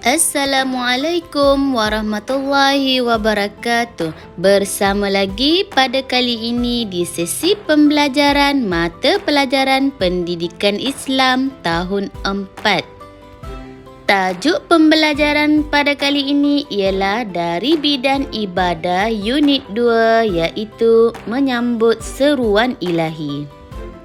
Assalamualaikum warahmatullahi wabarakatuh. Bersama lagi pada kali ini di sesi pembelajaran Mata Pelajaran Pendidikan Islam tahun 4. Tajuk pembelajaran pada kali ini ialah dari bidang ibadah unit 2 iaitu menyambut seruan ilahi.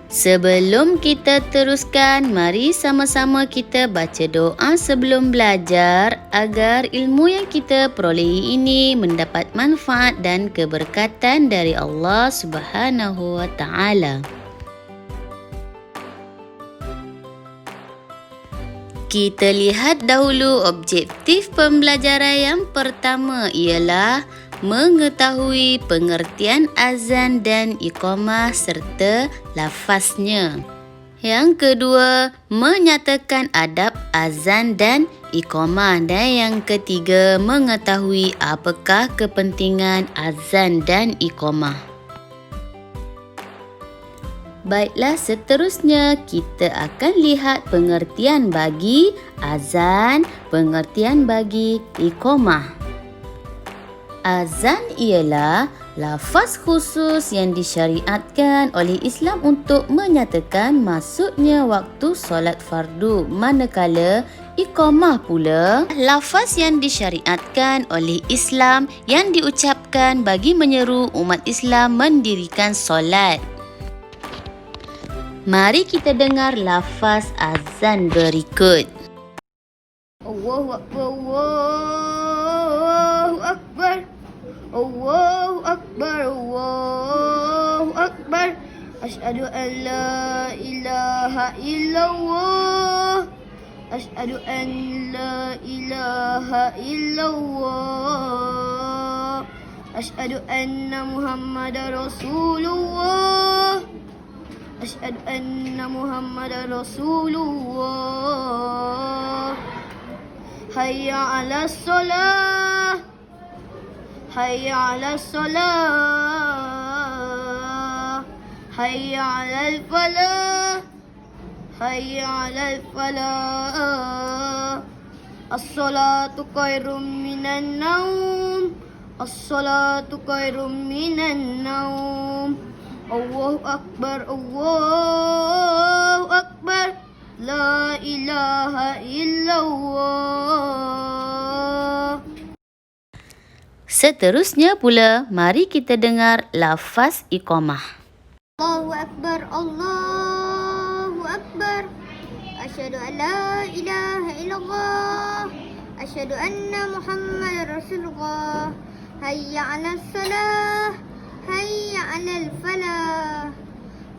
Sebelum kita teruskan, mari sama-sama kita baca doa sebelum belajar agar ilmu yang kita perolehi ini mendapat manfaat dan keberkatan dari Allah Subhanahu wa taala. Kita lihat dahulu objektif pembelajaran yang pertama ialah mengetahui pengertian azan dan iqamah serta lafaznya. Yang kedua, menyatakan adab azan dan iqamah. Dan yang ketiga, mengetahui apakah kepentingan azan dan iqamah. Baiklah, seterusnya kita akan lihat pengertian bagi azan, pengertian bagi iqamah. Azan ialah lafaz khusus yang disyariatkan oleh Islam untuk menyatakan masuknya waktu solat fardu, manakala iqamah pula lafaz yang disyariatkan oleh Islam yang diucapkan bagi menyeru umat Islam mendirikan solat. Mari kita dengar lafaz azan berikut. Allahu Akbar, Allahu Akbar, Allahu Akbar, Allahu Akbar. Asyhadu an la ilaha illallah, Asyhadu an la ilaha illallah, Asyhadu anna Muhammadar Rasulullah, Asyhadu anna Muhammadar Rasulullah. Hayya 'alas shalah, Hayya 'alas shalah, Hayya 'alal falah, Hayya 'alal falah. As-salatu khairum minan naum, As-salatu khairum minan naum. Allahu Akbar, Allahu Akbar, la ilaha illallah. Seterusnya pula, mari kita dengar lafaz iqamah. Allahu Akbar, Allahu Akbar. Asyhadu an la ilaha illallah, Asyhadu anna Muhammadar Rasulullah. Hayya 'alas salah, Hayya 'alal falah.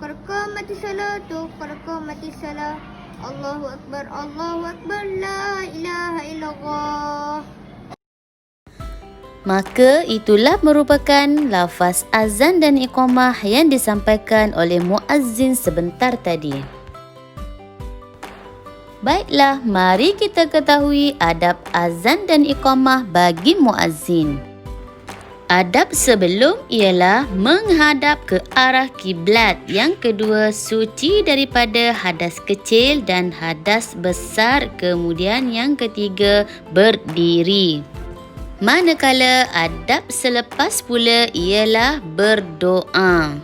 Qad qamatis salatu, qad qamatis salah. Allahu Akbar, Allahu Akbar, la ilaha illallah. Maka itulah merupakan lafaz azan dan iqamah yang disampaikan oleh muazzin sebentar tadi. Baiklah, mari kita ketahui adab azan dan iqamah bagi muazzin. Adab sebelum ialah menghadap ke arah kiblat. Yang kedua, suci daripada hadas kecil dan hadas besar. Kemudian yang ketiga, berdiri. Manakala adab selepas pula ialah berdoa.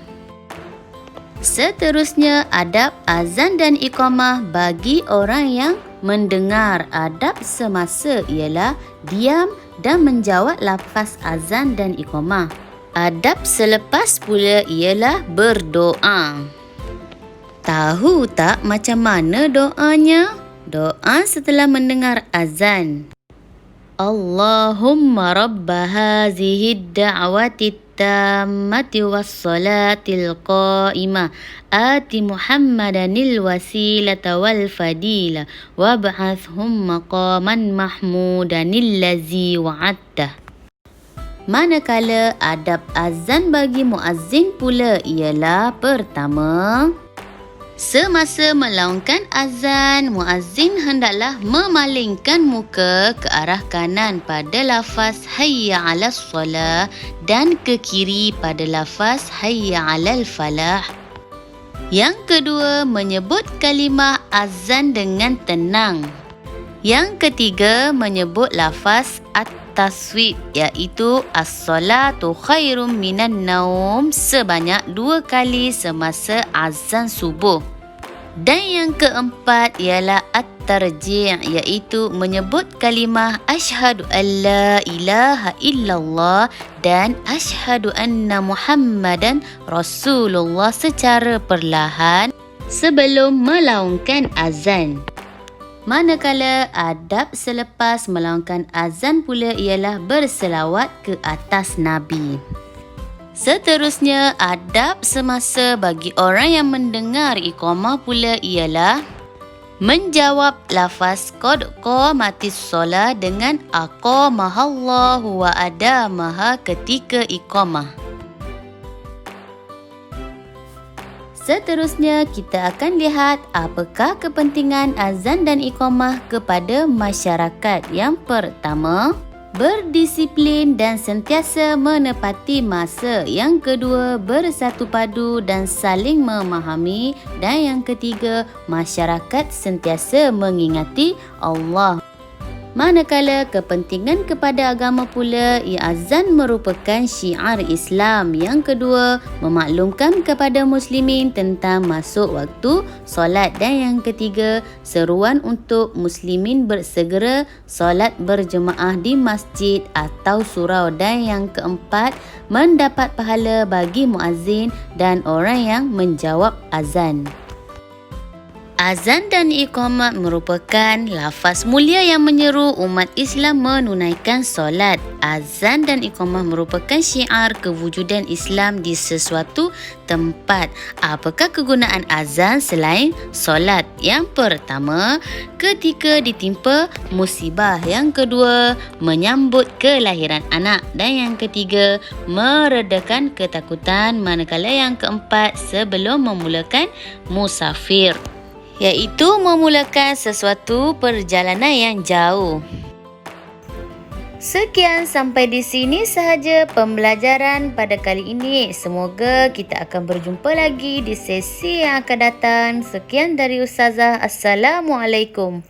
Seterusnya, adab azan dan iqamah bagi orang yang mendengar. Adab semasa ialah diam dan menjawab lafaz azan dan iqamah. Adab selepas pula ialah berdoa. Tahu tak macam mana doanya? Doa setelah mendengar azan. Allahumma rabba hazihi da'wati tammati wassalatil qa'imah ati Muhammadanil wasilata wal fadila wab'athhum maqaman mahmudanil lazi wa'attah. Manakala adab azan bagi muazzin pula ialah pertama, semasa melaungkan azan, muazzin hendaklah memalingkan muka ke arah kanan pada lafaz hayya 'alas shalah dan ke kiri pada lafaz hayya 'alal falah. Yang kedua, menyebut kalimah azan dengan tenang. Yang ketiga, menyebut lafaz at-taswib iaitu as-salatu khairum minan naum sebanyak 2 kali semasa azan subuh. Dan yang keempat ialah at-tarji' iaitu menyebut kalimah asyhadu an la ilaha illallah dan asyhadu anna Muhammadan Rasulullah secara perlahan sebelum melaungkan azan. Manakala adab selepas melaungkan azan pula ialah berselawat ke atas Nabi. Seterusnya, adab semasa bagi orang yang mendengar iqamah pula ialah menjawab lafaz qad qamatis solat dengan aqamahallahu wa adamaha ketika iqamah. Seterusnya, kita akan lihat apakah kepentingan azan dan iqamah kepada masyarakat. Yang pertama, berdisiplin dan sentiasa menepati masa. Yang kedua, bersatu padu dan saling memahami. Dan yang ketiga, masyarakat sentiasa mengingati Allah. Manakala kepentingan kepada agama pula, azan merupakan syiar Islam. Yang kedua, memaklumkan kepada muslimin tentang masuk waktu solat. Dan yang ketiga, seruan untuk muslimin bersegera solat berjemaah di masjid atau surau. Dan yang keempat, mendapat pahala bagi muazzin dan orang yang menjawab azan. Azan dan iqamat merupakan lafaz mulia yang menyeru umat Islam menunaikan solat. Azan dan iqamah merupakan syiar kewujudan Islam di sesuatu tempat. Apakah kegunaan azan selain solat? Yang pertama, ketika ditimpa musibah. Yang kedua, menyambut kelahiran anak. Dan yang ketiga, meredakan ketakutan. Manakala yang keempat, sebelum memulakan musafir, iaitu memulakan sesuatu perjalanan yang jauh. Sekian, sampai di sini sahaja pembelajaran pada kali ini. Semoga kita akan berjumpa lagi di sesi yang akan datang. Sekian dari Ustazah. Assalamualaikum.